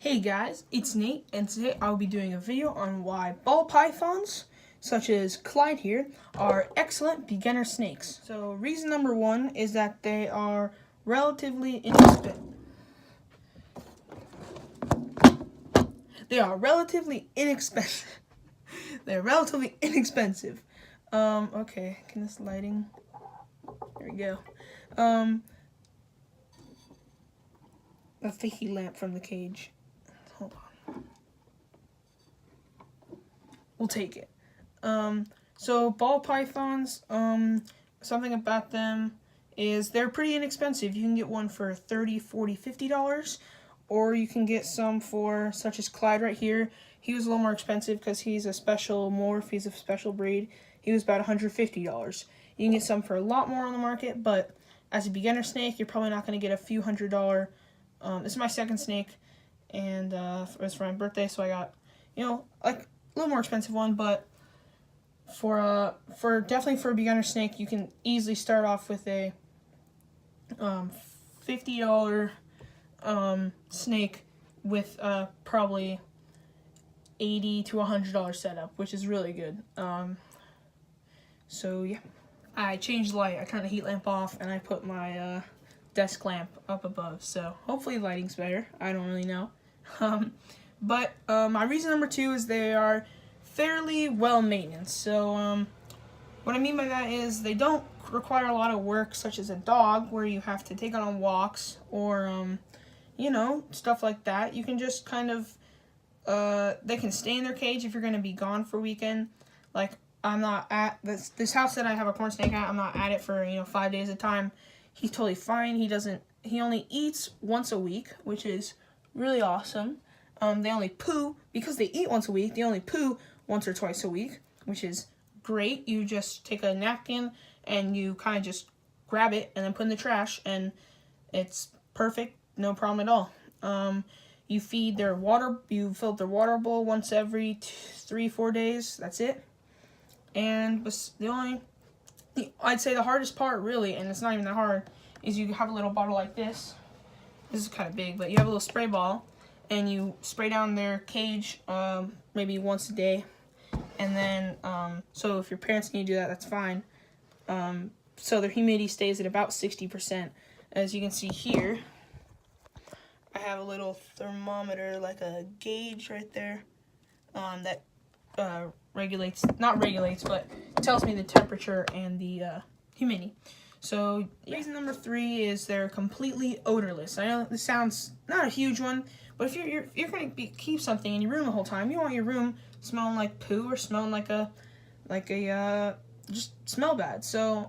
Hey guys, it's Nate, and today I'll be doing a video on why ball pythons, such as Clyde here, are excellent beginner snakes. So reason number one is that they are relatively inexpensive. They're relatively inexpensive. Okay, can this lighting? There we go. That's the heat lamp from the cage. Hold on. We'll take it. So ball pythons, something about them is they're pretty inexpensive. You can get one for $30, $40, $50, or you can get some for, such as Clyde right here. He was a little more expensive because he's a special morph, he's a special breed. He was about $150. You can get some for a lot more on the market, but as a beginner snake, you're probably not going to get a few $100. This is my second snake, and it was for my birthday, so I got, like a little more expensive one, but definitely for a beginner snake, you can easily start off with a $50 snake with probably $80 to $100 setup, which is really good. So yeah, I changed the light. I turned the heat lamp off, and I put my desk lamp up above, so hopefully lighting's better. I don't really know. But my reason number two is they are fairly well maintained. So what I mean by that is they don't require a lot of work, such as a dog where you have to take it on walks or stuff like that. You can just kind of they can stay in their cage if you're going to be gone for a weekend. Like, I'm not at this house that I have a corn snake at. I'm not at it for 5 days at a time. He's totally fine. He only eats once a week, which is really awesome. They only poo, because they eat once a week, they only poo once or twice a week, which is great. You just take a napkin and you kind of just grab it and then put in the trash, and it's perfect, no problem at all. You feed their water, you fill up their water bowl once every 3-4 days, that's it. And I'd say the hardest part, really, and it's not even that hard, is you have a little bottle like this. This is kind of big, but you have a little spray ball, and you spray down their cage maybe once a day. And then, so if your parents need to do that, that's fine. So their humidity stays at about 60%. As you can see here, I have a little thermometer, like a gauge right there, that but tells me the temperature and the humidity. So reason number three is they're completely odorless. I know this sounds not a huge one, but if you're going to keep something in your room the whole time, you want your room smelling like poo or smelling like a just smell bad. So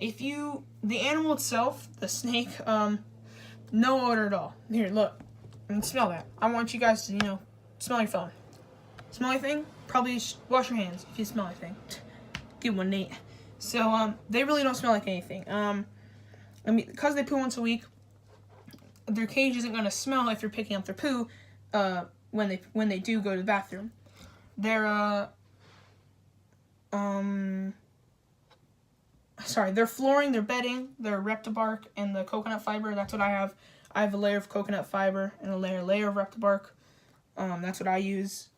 the animal itself, the snake, no odor at all. Here, look, and smell that. I want you guys to smell your phone. Smell anything? Probably wash your hands if you smell anything. Good one, Nate. So they really don't smell like anything. Because they poo once a week, their cage isn't going to smell if you're picking up their poo when they do go to the bathroom. Their flooring, their bedding, their Reptibark, and the coconut fiber. That's what I have. I have a layer of coconut fiber and a layer of Reptibark. That's what I use.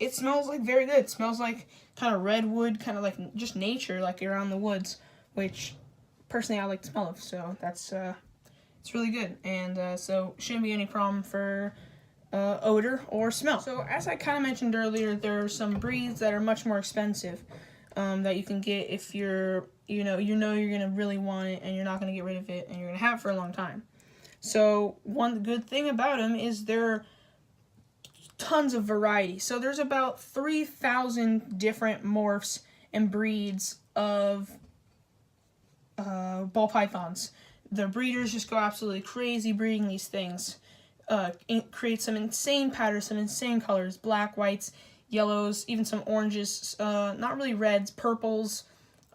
It smells like very good. It smells like kind of redwood, kind of like just nature, like you're out in the woods, which personally I like the smell of. So that's it's really good, and so shouldn't be any problem for odor or smell. So as I kind of mentioned earlier, there are some breeds that are much more expensive that you can get if you're gonna really want it and you're not gonna get rid of it and you're gonna have it for a long time. So one good thing about them is they're tons of variety. So there's about 3,000 different morphs and breeds of ball pythons. The breeders just go absolutely crazy breeding these things. Create some insane patterns, some insane colors, black, whites, yellows, even some oranges, not really reds, purples.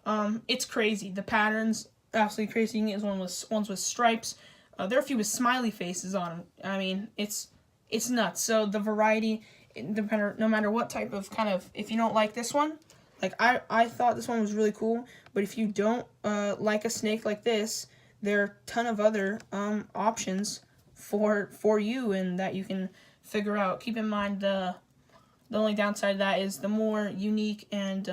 It's crazy. The patterns, absolutely crazy. You can get ones with stripes. There are a few with smiley faces on them. I mean, it's nuts. So the variety, no matter what type of if you don't like this one, like I thought this one was really cool, but if you don't like a snake like this, there are a ton of other options for you and that you can figure out. Keep in mind the only downside of that is the more unique and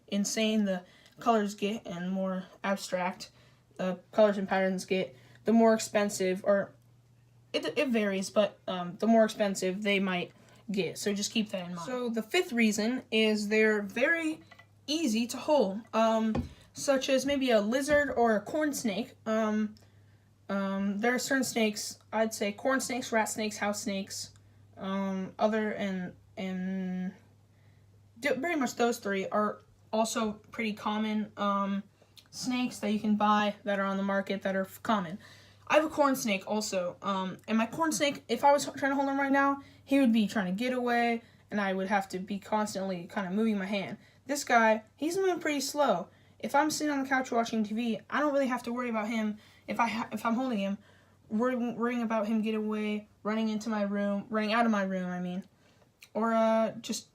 insane the colors get and more abstract the colors and patterns get, the more expensive, or it varies, but the more expensive they might get. So just keep that in mind. So the fifth reason is they're very easy to hold, such as maybe a lizard or a corn snake. There are certain snakes, I'd say corn snakes, rat snakes, house snakes, other and very much those three are also pretty common snakes that you can buy that are on the market that are common. I have a corn snake also, and my corn snake, if I was trying to hold him right now, he would be trying to get away, and I would have to be constantly kind of moving my hand. This guy, he's moving pretty slow. If I'm sitting on the couch watching TV, I don't really have to worry about him. If I'm holding him, worrying about him getting away, running into my room, running out of my room, I mean, or just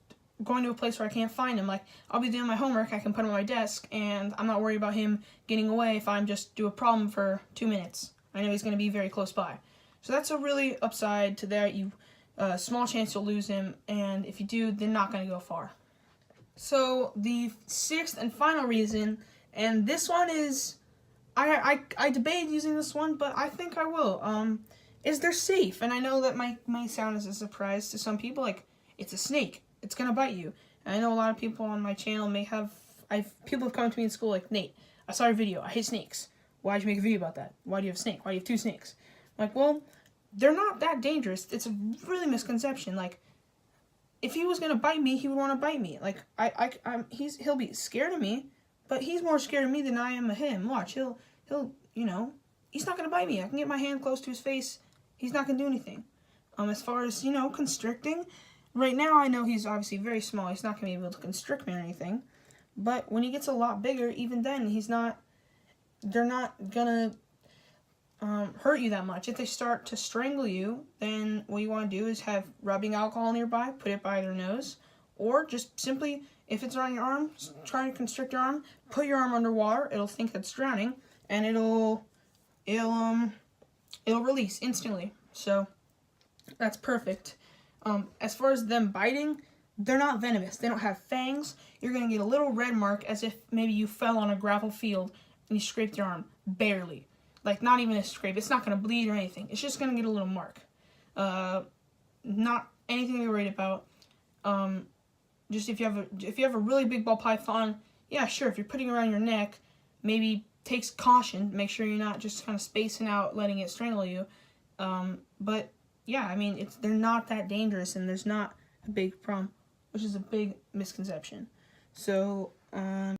going to a place where I can't find him. Like, I'll be doing my homework, I can put him on my desk, and I'm not worried about him getting away if I'm just do a problem for 2 minutes. I know he's going to be very close by. So that's a really upside to that. Small chance you'll lose him, and if you do, they're not going to go far. So the sixth and final reason, and this one is, I debated using this one, but I think I will, is they're safe. And I know that might sound as a surprise to some people, like, it's a snake. It's going to bite you. And I know a lot of people on my channel people have come to me in school like, Nate, I saw your video. I hate snakes. Why'd you make a video about that? Why do you have a snake? Why do you have 2 snakes? I'm like, well, they're not that dangerous. It's a really misconception. Like, if he was gonna bite me, he would want to bite me. Like, he'll be scared of me, but he's more scared of me than I am of him. Watch, he'll, he's not gonna bite me. I can get my hand close to his face. He's not gonna do anything. As far as constricting, right now I know he's obviously very small. He's not gonna be able to constrict me or anything. But when he gets a lot bigger, even then, they're not gonna hurt you that much. If they start to strangle you, then what you want to do is have rubbing alcohol nearby, put it by their nose, or just simply, if it's on your arm, try to constrict your arm, put your arm underwater, it'll think it's drowning, and it'll release instantly. So that's perfect. As far as them biting, they're not venomous. They don't have fangs. You're going to get a little red mark as if maybe you fell on a gravel field and you scraped your arm. Barely. Like, not even a scrape. It's not going to bleed or anything. It's just going to get a little mark. Not anything to be worried about. Just if you have a really big ball python, yeah, sure, if you're putting it around your neck, maybe takes caution. Make sure you're not just kind of spacing out, letting it strangle you. But, yeah, I mean, they're not that dangerous, and there's not a big problem, which is a big misconception. So,